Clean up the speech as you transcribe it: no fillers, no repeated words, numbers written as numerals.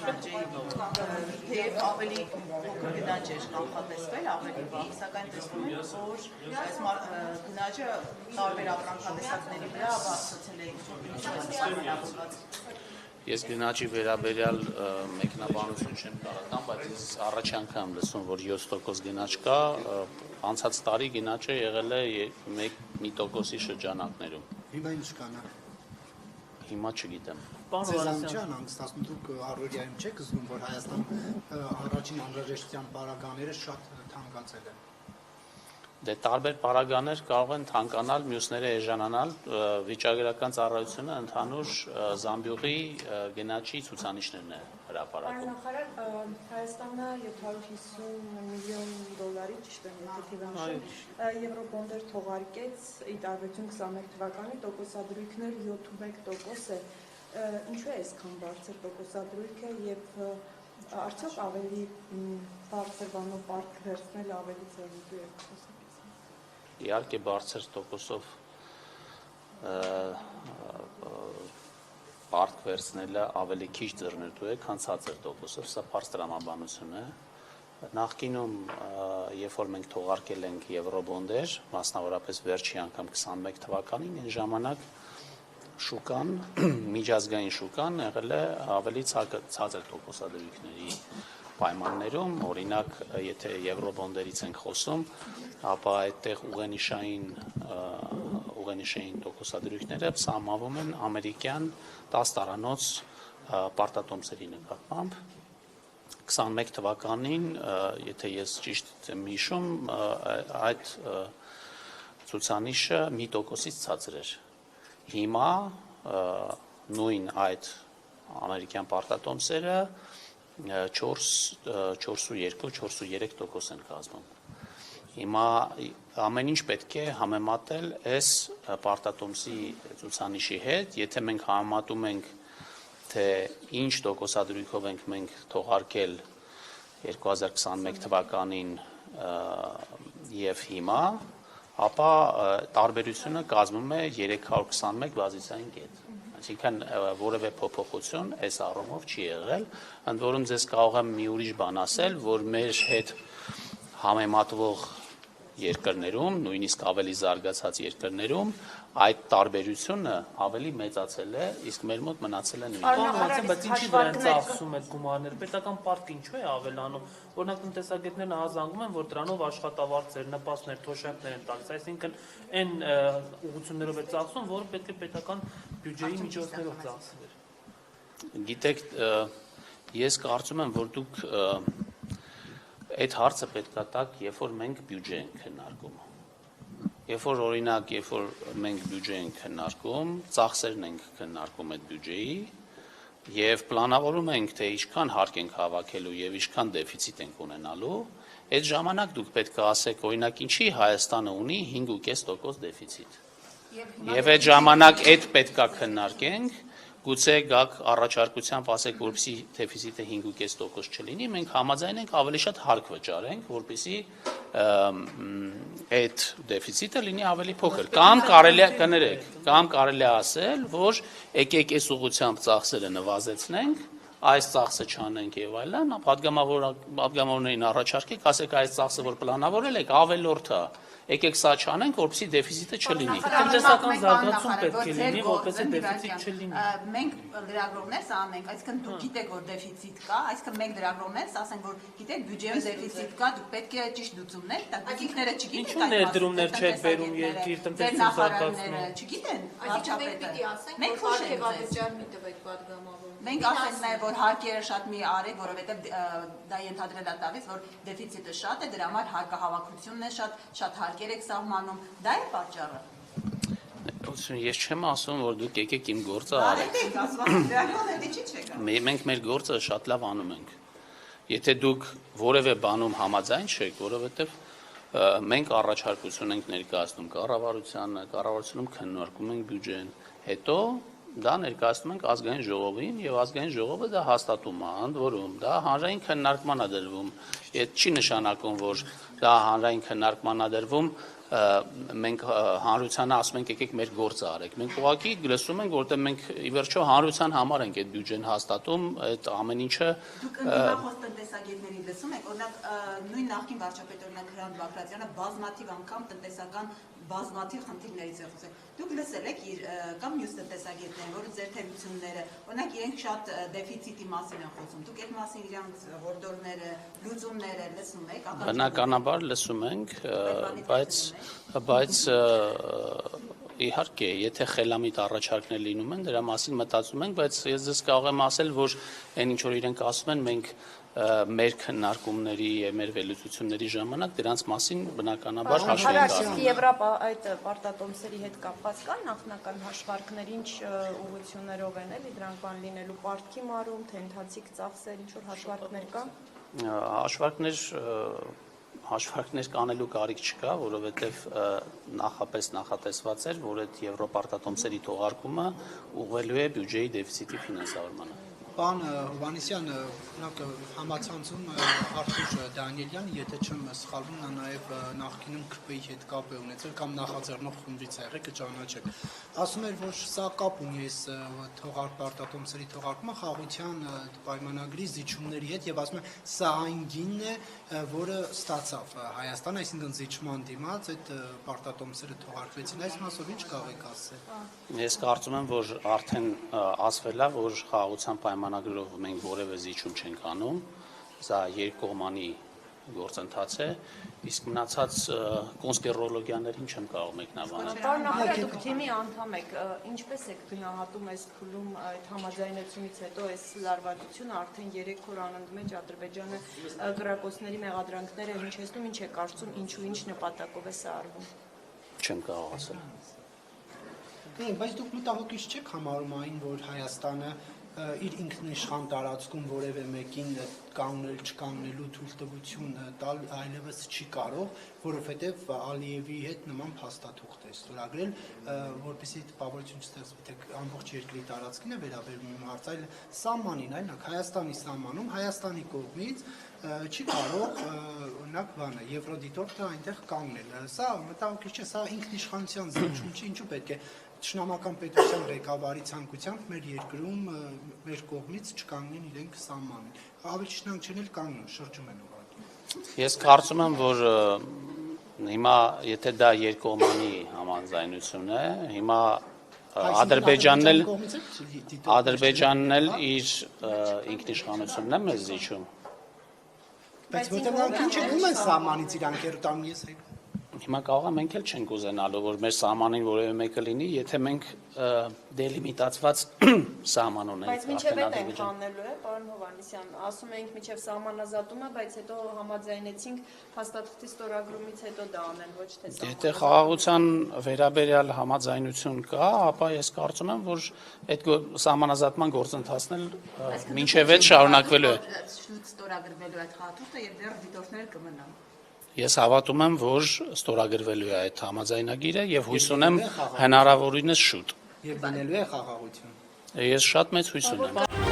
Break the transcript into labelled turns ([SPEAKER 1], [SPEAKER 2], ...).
[SPEAKER 1] Թեև ավելի փոքր գնաճ էր կանխատեսվել, ավելի վաղ, սակայն տեսնում ենք, որ այս գնաճը տարբեր ապրանքատեսակների վրա բարձրացել է
[SPEAKER 2] Ես գնաճի վերաբերյալ մեկնաբանություն չեմ կարող տամ, բայց ես առաջ անգամ լսում, որ 7% գնաճ կա, անցած տարի գնաճը եղել է 1% շրջանակներում։
[SPEAKER 3] Հիմա ինչ կանա։
[SPEAKER 2] Հիմա չգիտեմ։
[SPEAKER 3] Ձեզանից չան հանգստացնում, դուք առօրյայում չեք զգում, որ Հայաստան առաջին անհրաժեշտության պարագաները շատ թանկացել են։
[SPEAKER 2] Դե տարբեր պարագաներ կարող են թանկանալ, մյուսները էժանանալ, վիճակագրական ծառայությունը ընդհանուր զամբյուղի գնաճի ցուցանիշներն է հրապարակում։
[SPEAKER 4] Նախարար, Հայաստանը 750 միլիոն դոլարի, ճիշտ եմ, եթե թիվը նշում, եվրոբոնդեր թողարկեց, ի տարբերություն 21 թվականի տոկոսադրույքներ 7.1% է։ Ինչու է այսքան բարձր տոկոսադրույքը եւ արդյոք ավելի բարձր բանով պարտք վերցնել ավելի ծանոթ է։
[SPEAKER 2] Իհարկե բարձր տոկոսով պարտք վերցնելը ավելի քիչ ձեռնտու է, քան ցածր տոկոսով, սա բարձր տրամաբանություն է։ Նախկինում, երբ որ մենք թողարկել ենք եվրոբոնդեր, մասնավորապես վերջի անգամ 21 թվականին, այն ժամանակ շուկան, միջազգային շուկան եղել է ավելի ցածր տոկոսադրույքների պայմաններում, օրինակ, եթե եվրոբոնդերից ենք խոսում, ապա այդտեղ ուղենիշային տոկոսադրույքները սահմանվում են ամերիկյան 10 տարանոց պարտատոմսերի նկատմամբ։ 21 թվականին, եթե ես ճիշտ եմ հիշում, այդ ցուցանիշը 1%-ից ցածր էր։ Հիմա նույն այդ ամերիկյան պարտատոմսերը 4.2-4.3% են կազմում։ Հիմա ամեն ինչ պետք է համեմատել այս պարտատոմսի ցուցանիշի հետ, եթե մենք համեմատում ենք, թե ինչ տոկոսադրույքով ենք մենք թողարկել 2021 թվականին եւ հիմա, ապա տարբերությունը կազմում է 321 բազիսային կետ։ Այսինքն որևէ փոփոխություն այս առումով չի եղել, ընդ որում ձեզ կարող եմ մի ուրիշ բան ասել, որ մեր հետ համեմատվող երկրներում, նույնիսկ ավելի զարգացած երկրներում, այդ տարբերությունը ավելի մեծացել է, իսկ մեր մոտ մնացել է նույնը։
[SPEAKER 5] Բայց ինչի վրա են ծախսում այդ գումարները, պետական պարտքը ինչու է ավելանում, օրինակ տնտեսագետներն ահազանգում են, որ դրանով աշխատավարձեր, նպաստներ, թոշակներ են տալիս, այսինքն այն ուղղություններով է ծախսում, որը պետք է պետական բյուջեի միջոցներով ծախսվեր։
[SPEAKER 2] Գիտեք, ես կարծում եմ, որ դուք այդ հարցը պետք է տաք, երբ որ մենք բյուջե ենք քննարկում։ Երբ որ օրինակ, երբ որ մենք բյուջե ենք քննարկում, ծախսերն ենք քննարկում այդ բյուջեի եւ պլանավորում ենք, թե ինչքան հարկ ենք հավաքելու եւ ինչքան դեֆիցիտ ենք ունենալու, այդ ժամանակ դուք պետք է ասեք, օրինակ, ինչի Հայաստանը ունի 5.5% դեֆիցիտ։ Եվ այդ ժամանակ այդ պետք է քննարկենք, գուցե գաք առաջարկությամբ ասեք, որպեսզի դեֆիցիտը 5.5% չլինի, մենք համաձայն ենք ավելի շատ հարկ վճարենք, որպեսզի այդ դեֆիցիտը լինի ավելի փոքր։ Կամ կարելի է ասել, որ եկեք այս ուղղությամբ ծախսերը նվազեցնենք, այս ծախսը չանենք եւ այլն, պատգամավորներին առաջարկեք, ասեք այս ծախսը, որ պլանավորել եք, ավելորդ է։ Եկեք սա չանենք, որպեսզի դեֆիցիտը չլինի։
[SPEAKER 5] Տնտեսական զարգացում պետք է լինի, որպեսզի դեֆիցիտ չլինի։
[SPEAKER 1] Մենք լրագրողներս անենք, այսինքն դուք գիտեք, որ դեֆիցիտ կա, այսինքն մենք լրագրողներս ասենք, որ գիտեք, բյուջեում դեֆիցիտ կա, դուք պետք է ճիշտ լուծումներ տաք, դուքները չգիտեք
[SPEAKER 5] Ինչու ներդրումներ չեք բերում երկիր տնտեսություն զարգացնում։
[SPEAKER 1] Չգիտեն,
[SPEAKER 4] մենք հարկեվավճար մի տվեք պատգամավոր։
[SPEAKER 1] Մենք ասենք նաև, որ հարկերը շատ մի արեք, որովհետև դա ենթադրել է տալիս, որ դեֆիցիտը շատ է, դրա համար հարկահավաքությունն է շատ հարկեր եք սահմանում, դա է պատճառը։
[SPEAKER 2] Ես չեմ ասում, որ դուք եկեք իմ գործը արեք։ Մենք մեր գործը շատ լավ անում ենք։ Եթե դուք որևէ բանում համաձայն չեք, որովհետև մենք առաջարկություն ենք ներկայացնում կառավարությունում քննարկում ենք բյուջեն, հետո դա ներկայացնում ենք ազգային ժողովին եւ ազգային ժողովը դա հաստատում է, ընդ որում դա հանրային քննարկման է դրվում։ Այդ չի նշանակում, որ դա հանրային քննարկման է դրվում մենք հանրությանը ասում ենք եկեք մեր գործը արեք։ Մենք ուղղակի լսում ենք, որտեղ մենք ի վերջո հանրության համար ենք այդ բյուջեն հաստատում, այդ ամեն ինչը
[SPEAKER 1] Դուք ընդդիմախոս տնտեսագետների լսում եք, օրինակ նույն նախկին վարչապետ օրինակ Հրանտ Բաղդասարյանը բազմաթիվ անգամ տնտեսական բազմաթիվ խնդիրներից է խոսել։ Դուք լսել եք կամ մյուս տնտեսագետներին, որ ձեր թերությունները, օրինակ իրենք շատ դեֆիցիտի մասին են խոսում։ Դուք այդ մասին իրանց հորդորները, լուծումները լսում եք։
[SPEAKER 2] Բնականաբար լսում ենք, բայց իհարկե, եթե խելամիտ առաջարկներ լինում են, դրա մասին մտածում ենք, բայց ես ձեզ կարող եմ ասել, որ այն ինչ որ իրենք ասում են, մենք մեր քննարկումների եւ մեր վերլուծությունների ժամանակ դրանց մասին բնականաբար հաշվի ենք առնում։
[SPEAKER 4] Եվրոպա այդ պարտատոմսերի հետ կապված կան նախնական հաշվարկներ, ինչ ուղղություններով են էլի դրանք բան լինելու պարտքի մարում, թե ընթացիկ ծախսեր, ինչ որ հաշվարկներ կան։
[SPEAKER 2] Հաշվարկներ կանելու կարիք չկա, որովհետև նախապես նախատեսված էր, որ այդ եվրոպարտատոմսերի թողարկումը ուղղելու է բյուջեի դեֆիցիտի ֆինանսավորմանը։
[SPEAKER 3] Պարոն Հովհաննիսյան, օրինակ համացանցում Արթուր Դանիելյանը, եթե չեմ սխալվում, նա նաև նախկինում ԿՊ-ի հետ կապ է ունեցել կամ նախաձեռնող խմբից է եղել, կճանաչեք։ Ասում էր, որ սա կապ ունի այս պարտատոմսերի թողարկումը խաղաղության պայմանագրի զիջումների հետ եւ ասում է, սա այն գինն է, որը ստացավ Հայաստանը, այսինքն զիջման դիմաց այդ պարտատոմսերը թողարկվեցին։ Այս մասով ինչ կարող եք ասել։
[SPEAKER 2] Ես կարծում եմ, որ արդեն ասվել է, որ խաղաղության պայմանագրով մենք որևէ զիջում չենք անում, սա երկկողմանի գործընթաց է, իսկ մնացած կոնսպիրոլոգիաներին չեմ կարող մեկնաբանել։
[SPEAKER 4] Պարոն նախարար, դուք թիմի անդամ եք, ինչպես եք գնահատում այս փուլում այդ համաձայնությունից հետո այս լարվածությունը արդեն 3 օր անընդմեջ Ադրբեջանը կրակոցների մեղադրանքները հնչեցնում, ինչ է կարծում, ինչու ինչ նպատակով է սա արվում։
[SPEAKER 2] Չեմ կարող ասել։
[SPEAKER 3] Բայց դուք մտահոգիչ չեք համարում այն, որ Հայաստանը իր ինքնիշխան տարածքում որևէ մեկին կանգնել չկանգնելու թույլտվություն տալ այլևս չի կարող, որովհետև Ալիևի հետ նման փաստաթուղթ է ստորագրել, որպեսզի տպավորություն չստեղծվի, թե ամբողջ երկրի տարածքին է վերաբերում հարց, այլ սահմանին, այլնակ Հայաստանի սահմանում, Հայաստանի կողմից չի կարող օրինակ բանը Եվրոդիտորդը այնտեղ կանգնել։ Սա մտահոգիչ չէ, սա ինքնիշխանության զիջում չի, ինչու պետք է Ճշնամական պետության ղեկավարի ցանկությամբ մեր երկրում մեր կողմից չկանգնեն իրենք սահմանին։ Ավելի ճշնամական չեն կանգնում, շրջում են ուղղակի։
[SPEAKER 2] Ես կարծում եմ, որ հիմա եթե դա երկկողմանի համաձայնություն է, հիմա Ադրբեջանն էլ իր ինքնիշխանությունն է մեզ զիջում։
[SPEAKER 3] Բայց որտեղ նրանք ինչ են սահմանից իրանք երտամ ես եք։
[SPEAKER 2] Հիմա կարող է մենք էլ չենք ուզենալու, որ մեր սահմանին որևէ մեկը լինի, եթե մենք դելիմիտացված սահման ունենք։
[SPEAKER 4] Բայց մինչև այդ ենք անելու է, պարոն Հովհաննիսյան, ասում ենք մինչև սահմանազատումը, բայց հետո համաձայնեցինք փաստաթղթի ստորագրումից հետո դա անել, ոչ թե սահման։
[SPEAKER 2] Եթե խաղաղության վերաբերյալ համաձայնություն կա, ապա ես կարծում եմ, որ այդ սահմանազատման գործընթացն էլ մինչև այդ շարունակվելու է։
[SPEAKER 1] Ստորագրվելու այդ խաղաթուղթը եւ դեռ դիտորդներ կմնան։
[SPEAKER 2] Ես հավատում եմ, որ ստորագրվելու է այդ համաձայնագիրը եւ հույս ունեմ հնարավորինս շուտ։
[SPEAKER 3] Եվ լինելու է խաղաղություն։
[SPEAKER 2] Ես շատ մեծ հույս ունեմ։